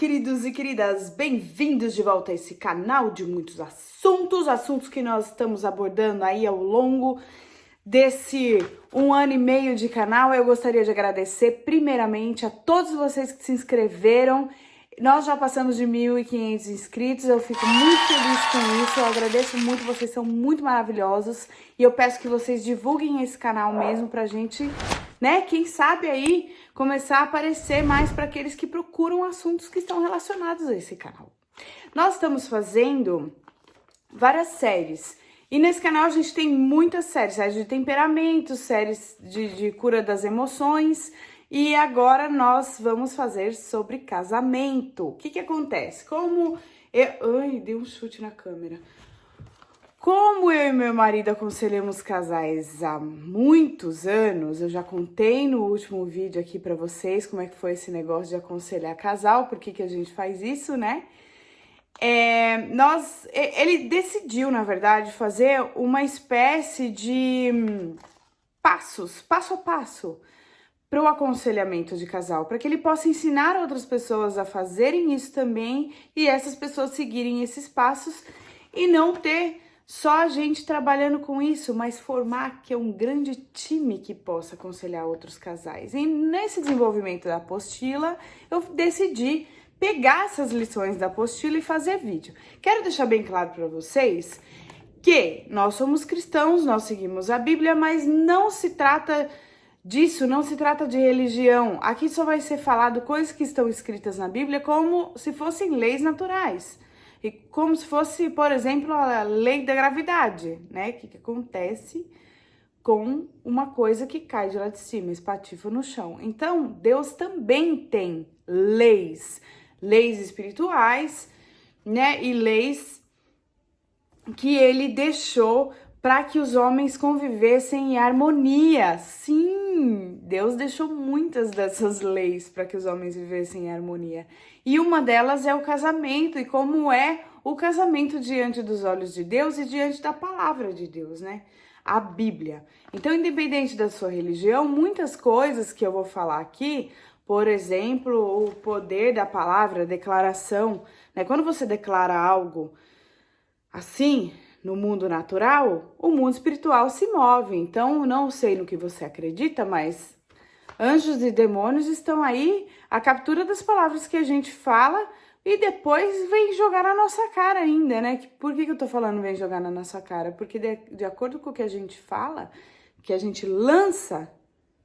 queridos e queridas, bem-vindos de volta a esse canal de muitos assuntos que nós estamos abordando aí ao longo desse 1 ano e meio de canal. Eu gostaria de agradecer primeiramente a todos vocês que se inscreveram. Nós já passamos de 1.500 inscritos, eu fico muito feliz com isso, eu agradeço muito, vocês são muito maravilhosos e eu peço que vocês divulguem esse canal mesmo pra gente, né, quem sabe aí começar a aparecer mais para aqueles que procuram assuntos que estão relacionados a esse canal. Nós estamos fazendo várias séries e nesse canal a gente tem muitas séries de temperamento, séries de cura das emoções. E agora nós vamos fazer sobre casamento. O que acontece? Ai, dei um chute na câmera. Como eu e meu marido aconselhamos casais há muitos anos, eu já contei no último vídeo aqui pra vocês como é que foi esse negócio de aconselhar casal, por que a gente faz isso, né? Ele decidiu, na verdade, fazer uma espécie de passo a passo, para o aconselhamento de casal, para que ele possa ensinar outras pessoas a fazerem isso também e essas pessoas seguirem esses passos e não ter só a gente trabalhando com isso, mas formar que é um grande time que possa aconselhar outros casais. E nesse desenvolvimento da apostila, eu decidi pegar essas lições da apostila e fazer vídeo. Quero deixar bem claro para vocês que nós somos cristãos, nós seguimos a Bíblia, mas não se trata disso, não se trata de religião. Aqui só vai ser falado coisas que estão escritas na Bíblia como se fossem leis naturais. E como se fosse, por exemplo, a lei da gravidade, né? O que acontece com uma coisa que cai de lá de cima, espatifa no chão. Então, Deus também tem leis espirituais, né? E leis que ele deixou para que os homens convivessem em harmonia. Sim, Deus deixou muitas dessas leis para que os homens vivessem em harmonia. E uma delas é o casamento, e como é o casamento diante dos olhos de Deus e diante da palavra de Deus, né? A Bíblia. Então, independente da sua religião, muitas coisas que eu vou falar aqui, por exemplo, o poder da palavra, a declaração, né? Quando você declara algo assim, no mundo natural, o mundo espiritual se move. Então, não sei no que você acredita, mas anjos e demônios estão aí à captura das palavras que a gente fala e depois vem jogar na nossa cara ainda, né? Por que eu tô falando vem jogar na nossa cara? Porque de acordo com o que a gente fala, que a gente lança,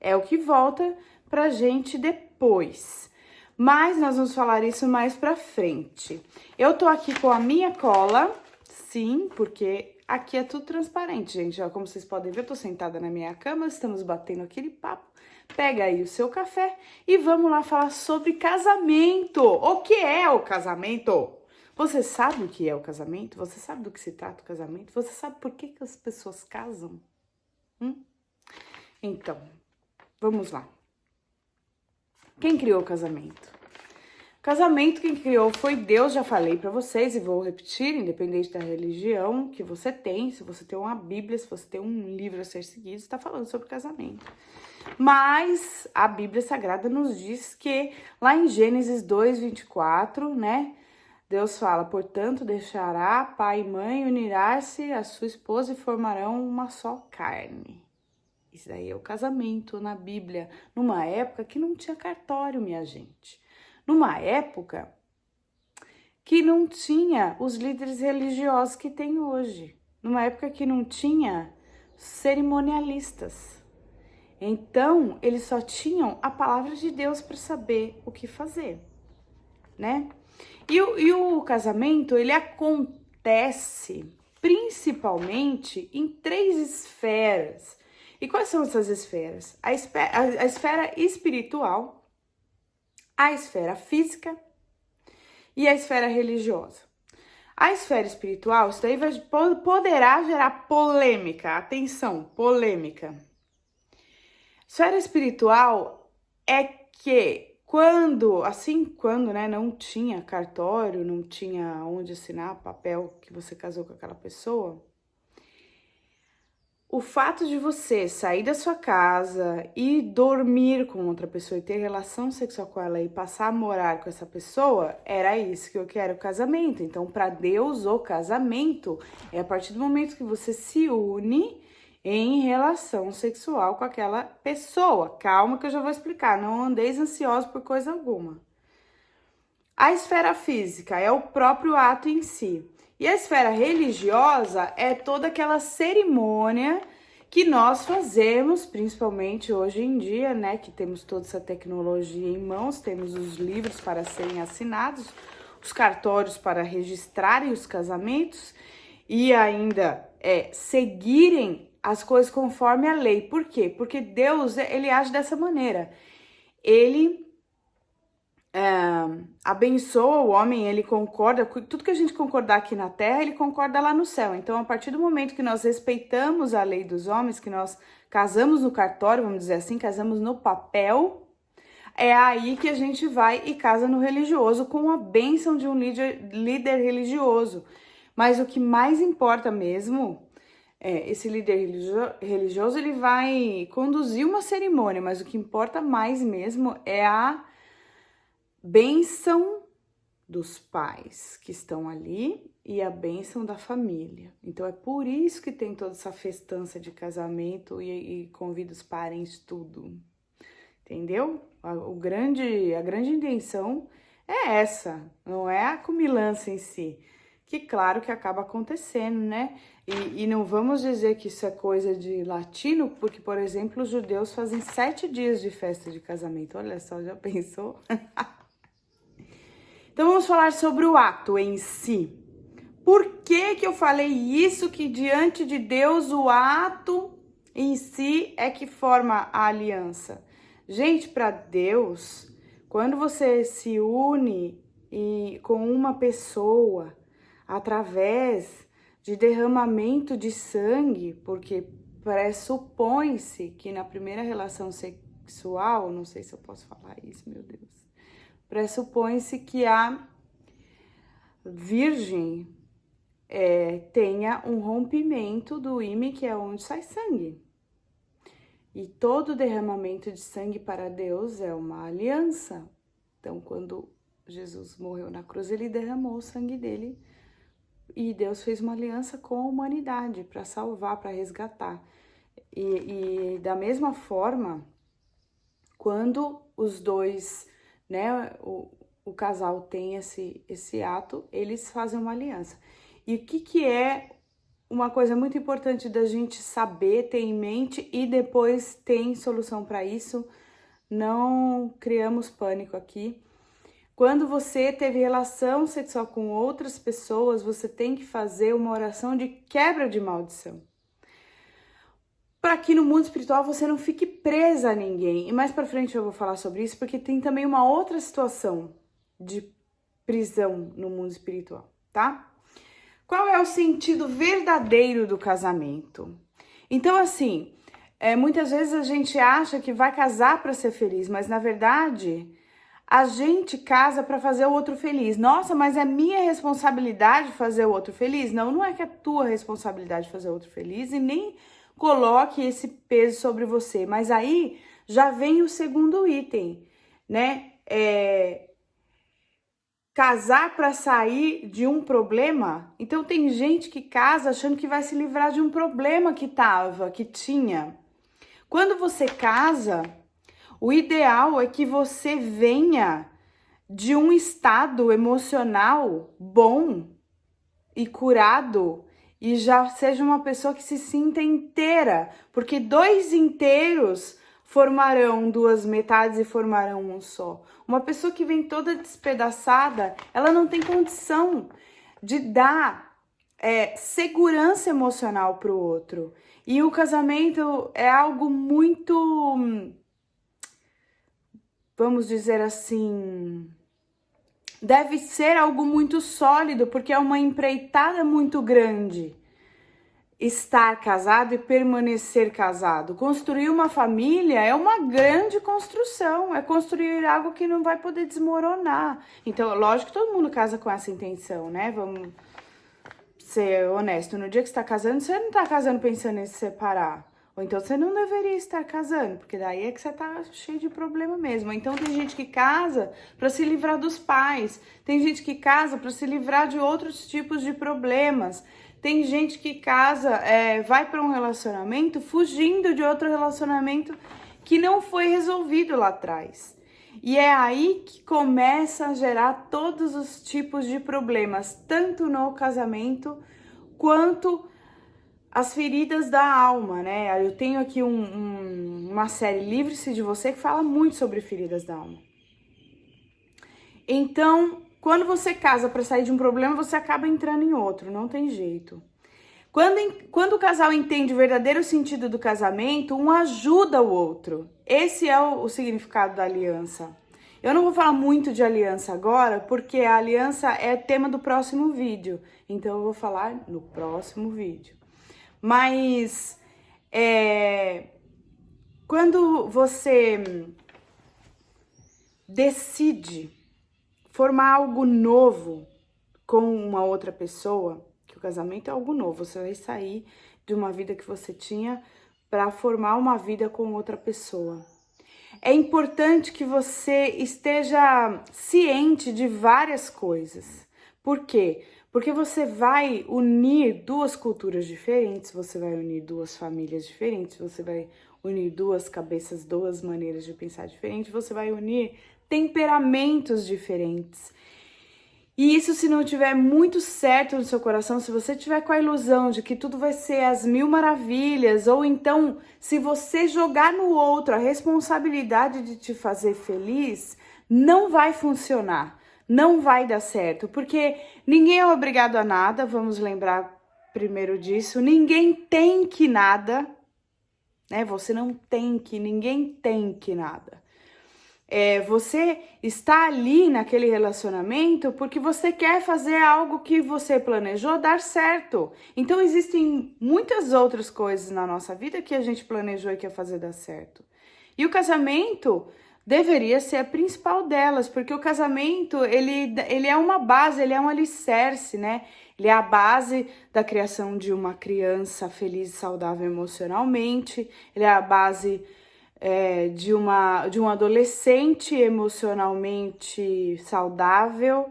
é o que volta pra gente depois. Mas nós vamos falar isso mais pra frente. Eu tô aqui com a minha cola. Sim, porque aqui é tudo transparente, gente. Ó, como vocês podem ver, eu tô sentada na minha cama, estamos batendo aquele papo. Pega aí o seu café e vamos lá falar sobre casamento. O que é o casamento? Você sabe o que é o casamento? Você sabe do que se trata o casamento? Você sabe por que as pessoas casam? Então, vamos lá. Quem criou o casamento? Casamento, quem criou foi Deus, já falei pra vocês e vou repetir, independente da religião que você tem, se você tem uma Bíblia, se você tem um livro a ser seguido, está falando sobre casamento. Mas a Bíblia Sagrada nos diz que lá em Gênesis 2:24, né, Deus fala, portanto, deixará pai e mãe, unirá-se a sua esposa e formarão uma só carne. Isso daí é o casamento na Bíblia, numa época que não tinha cartório, minha gente. Numa época que não tinha os líderes religiosos que tem hoje. Numa época que não tinha cerimonialistas. Então, eles só tinham a palavra de Deus para saber o que fazer, né? E o casamento, ele acontece principalmente em 3 esferas. E quais são essas esferas? A esfera espiritual, a esfera física e a esfera religiosa. A esfera espiritual, isso daí poderá gerar polêmica. Atenção, polêmica. Esfera espiritual é que quando, né, não tinha cartório, não tinha onde assinar papel que você casou com aquela pessoa, o fato de você sair da sua casa e dormir com outra pessoa e ter relação sexual com ela e passar a morar com essa pessoa, era isso que eu quero, o casamento. Então, para Deus, o casamento é a partir do momento que você se une em relação sexual com aquela pessoa. Calma que eu já vou explicar, não andeis ansiosos por coisa alguma. A esfera física é o próprio ato em si. E a esfera religiosa é toda aquela cerimônia que nós fazemos, principalmente hoje em dia, né? Que temos toda essa tecnologia em mãos, temos os livros para serem assinados, os cartórios para registrarem os casamentos e ainda seguirem as coisas conforme a lei. Por quê? Porque Deus, ele age dessa maneira. Ele abençoa o homem, ele concorda, tudo que a gente concordar aqui na terra, ele concorda lá no céu. Então, a partir do momento que nós respeitamos a lei dos homens, que nós casamos no cartório, vamos dizer assim, casamos no papel, é aí que a gente vai e casa no religioso, com a bênção de um líder religioso. Mas o que mais importa mesmo, esse líder religioso, ele vai conduzir uma cerimônia, mas o que importa mais mesmo é a bênção dos pais que estão ali e a bênção da família. Então é por isso que tem toda essa festança de casamento e convida os parentes, tudo. Entendeu? A grande intenção é essa, não é a comilança em si. Que claro que acaba acontecendo, né? E não vamos dizer que isso é coisa de latino, porque, por exemplo, os judeus fazem 7 dias de festa de casamento. Olha só, já pensou? Então, vamos falar sobre o ato em si. Por que eu falei isso? Que diante de Deus, o ato em si é que forma a aliança. Gente, para Deus, quando você se une com uma pessoa através de derramamento de sangue, porque pressupõe-se que na primeira relação sexual, não sei se eu posso falar isso, meu Deus, pressupõe-se que a virgem tenha um rompimento do ímen, que é onde sai sangue. E todo derramamento de sangue para Deus é uma aliança. Então, quando Jesus morreu na cruz, ele derramou o sangue dele e Deus fez uma aliança com a humanidade para salvar, para resgatar. E da mesma forma, quando os dois, né, o casal tem esse ato, eles fazem uma aliança. E o que é uma coisa muito importante da gente saber, ter em mente e depois tem solução para isso? Não criamos pânico aqui. Quando você teve relação sexual com outras pessoas, você tem que fazer uma oração de quebra de maldição. Para que no mundo espiritual você não fique presa a ninguém. E mais para frente eu vou falar sobre isso, porque tem também uma outra situação de prisão no mundo espiritual, tá? Qual é o sentido verdadeiro do casamento? Então, assim, muitas vezes a gente acha que vai casar para ser feliz, mas na verdade a gente casa para fazer o outro feliz. Nossa, mas é minha responsabilidade fazer o outro feliz? Não, não é que é tua responsabilidade fazer o outro feliz e nem coloque esse peso sobre você. Mas aí já vem o segundo item, né? Casar para sair de um problema. Então tem gente que casa achando que vai se livrar de um problema que tinha. Quando você casa, o ideal é que você venha de um estado emocional bom e curado e já seja uma pessoa que se sinta inteira, porque 2 inteiros formarão 2 metades e formarão um só. Uma pessoa que vem toda despedaçada, ela não tem condição de dar segurança emocional para o outro. E o casamento é algo muito, vamos dizer assim, deve ser algo muito sólido, porque é uma empreitada muito grande. Estar casado e permanecer casado. Construir uma família é uma grande construção, é construir algo que não vai poder desmoronar. Então, lógico que todo mundo casa com essa intenção, né? ser honesto, no dia que você tá casando, você não tá casando pensando em se separar. Ou então você não deveria estar casando, porque daí é que você tá cheio de problema mesmo. Ou então tem gente que casa para se livrar dos pais, tem gente que casa para se livrar de outros tipos de problemas. Tem gente que casa, vai para um relacionamento fugindo de outro relacionamento que não foi resolvido lá atrás. E é aí que começa a gerar todos os tipos de problemas, tanto no casamento quanto as feridas da alma, né? Eu tenho aqui uma série Livre-se de Você que fala muito sobre feridas da alma. Então, quando você casa para sair de um problema, você acaba entrando em outro, não tem jeito. Quando o casal entende o verdadeiro sentido do casamento, um ajuda o outro. Esse é o significado da aliança. Eu não vou falar muito de aliança agora, porque a aliança é tema do próximo vídeo. Então, eu vou falar no próximo vídeo. Mas quando você decide formar algo novo com uma outra pessoa, que o casamento é algo novo, você vai sair de uma vida que você tinha para formar uma vida com outra pessoa. É importante que você esteja ciente de várias coisas. Por quê? Porque você vai unir duas culturas diferentes, você vai unir duas famílias diferentes, você vai unir duas cabeças, duas maneiras de pensar diferentes, você vai unir temperamentos diferentes. E isso, se não tiver muito certo no seu coração, se você tiver com a ilusão de que tudo vai ser às mil maravilhas, ou então se você jogar no outro a responsabilidade de te fazer feliz, não vai funcionar. Não vai dar certo, porque ninguém é obrigado a nada, vamos lembrar primeiro disso, ninguém tem que nada, né? Você não tem que, ninguém tem que nada. Você está ali naquele relacionamento porque você quer fazer algo que você planejou dar certo. Então existem muitas outras coisas na nossa vida que a gente planejou e quer fazer dar certo. E o casamento deveria ser a principal delas, porque o casamento, ele é uma base, ele é um alicerce, né? Ele é a base da criação de uma criança feliz e saudável emocionalmente, ele é a base de um adolescente emocionalmente saudável,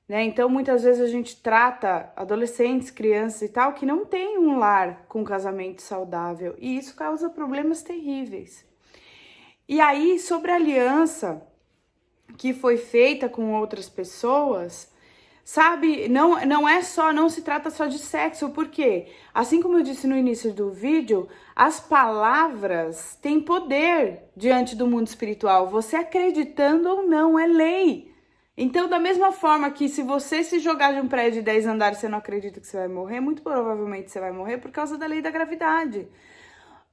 né? Então, muitas vezes a gente trata adolescentes, crianças e tal, que não tem um lar com casamento saudável, e isso causa problemas terríveis. E aí, sobre a aliança que foi feita com outras pessoas, sabe, não se trata só de sexo, porque, assim como eu disse no início do vídeo, as palavras têm poder diante do mundo espiritual, você acreditando ou não, é lei. Então, da mesma forma que se você se jogar de um prédio de 10 andares e você não acredita que você vai morrer, muito provavelmente você vai morrer por causa da lei da gravidade.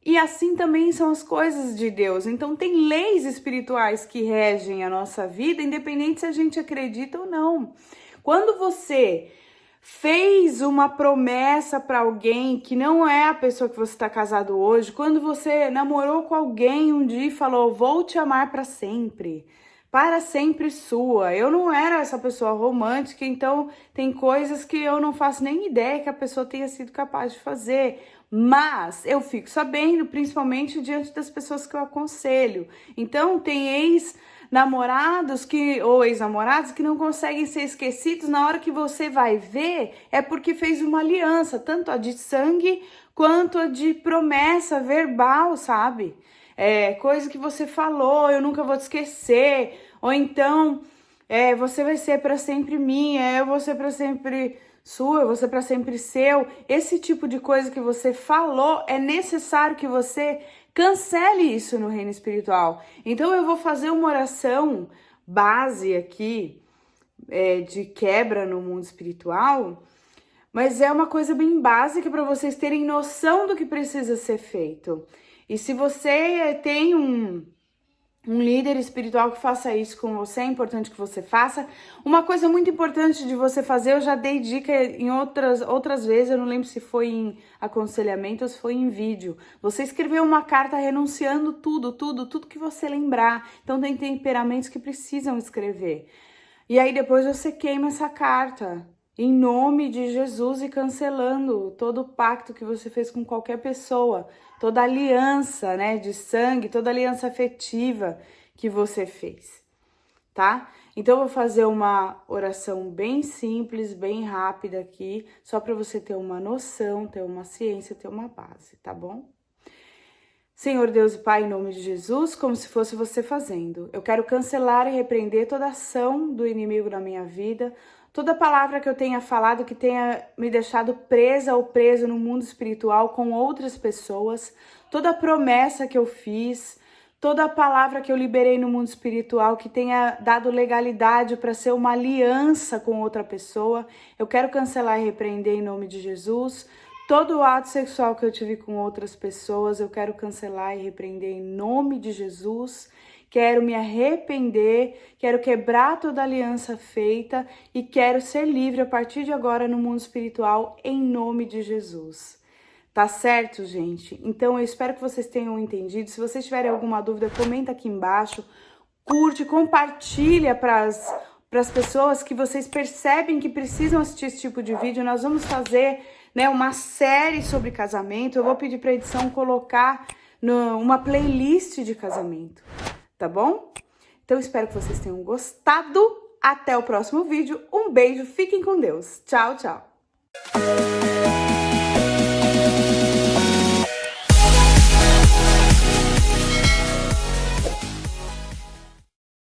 E assim também são as coisas de Deus. Então tem leis espirituais que regem a nossa vida, independente se a gente acredita ou não. Quando você fez uma promessa para alguém que não é a pessoa que você está casado hoje, quando você namorou com alguém um dia e falou, vou te amar para sempre sua. Eu não era essa pessoa romântica, então tem coisas que eu não faço nem ideia que a pessoa tenha sido capaz de fazer. Mas eu fico sabendo, principalmente diante das pessoas que eu aconselho. Então tem ex-namorados ou ex-namorados que não conseguem ser esquecidos. Na hora que você vai ver, é porque fez uma aliança, tanto a de sangue quanto a de promessa verbal, sabe? Coisa que você falou, eu nunca vou te esquecer, ou então você vai ser para sempre minha, eu vou ser para sempre sua, eu vou ser para sempre seu. Esse tipo de coisa que você falou, é necessário que você cancele isso no reino espiritual. Então eu vou fazer uma oração base aqui, de quebra no mundo espiritual, mas é uma coisa bem básica para vocês terem noção do que precisa ser feito. E se você tem um líder espiritual que faça isso com você, é importante que você faça. Uma coisa muito importante de você fazer, eu já dei dica em outras vezes, eu não lembro se foi em aconselhamento ou se foi em vídeo. Você escreveu uma carta renunciando tudo que você lembrar. Então tem temperamentos que precisam escrever. E aí depois você queima essa carta. em nome de Jesus, e cancelando todo o pacto que você fez com qualquer pessoa, toda aliança, né, de sangue, toda aliança afetiva que você fez, tá? Então, eu vou fazer uma oração bem simples, bem rápida aqui, só para você ter uma noção, ter uma ciência, ter uma base, tá bom? Senhor Deus e Pai, em nome de Jesus, como se fosse você fazendo, eu quero cancelar e repreender toda ação do inimigo na minha vida, toda palavra que eu tenha falado que tenha me deixado presa ou preso no mundo espiritual com outras pessoas, toda promessa que eu fiz, toda palavra que eu liberei no mundo espiritual que tenha dado legalidade para ser uma aliança com outra pessoa, eu quero cancelar e repreender em nome de Jesus. Todo o ato sexual que eu tive com outras pessoas, eu quero cancelar e repreender em nome de Jesus. Quero me arrepender, quero quebrar toda aliança feita e quero ser livre a partir de agora no mundo espiritual em nome de Jesus. Tá certo, gente? Então eu espero que vocês tenham entendido. Se vocês tiverem alguma dúvida, comenta aqui embaixo. Curte, compartilha para as pessoas que vocês percebem que precisam assistir esse tipo de vídeo. Nós vamos fazer, né, uma série sobre casamento. Eu vou pedir para a edição colocar uma playlist de casamento, tá bom? Então espero que vocês tenham gostado. Até o próximo vídeo. Um beijo, fiquem com Deus. Tchau, tchau.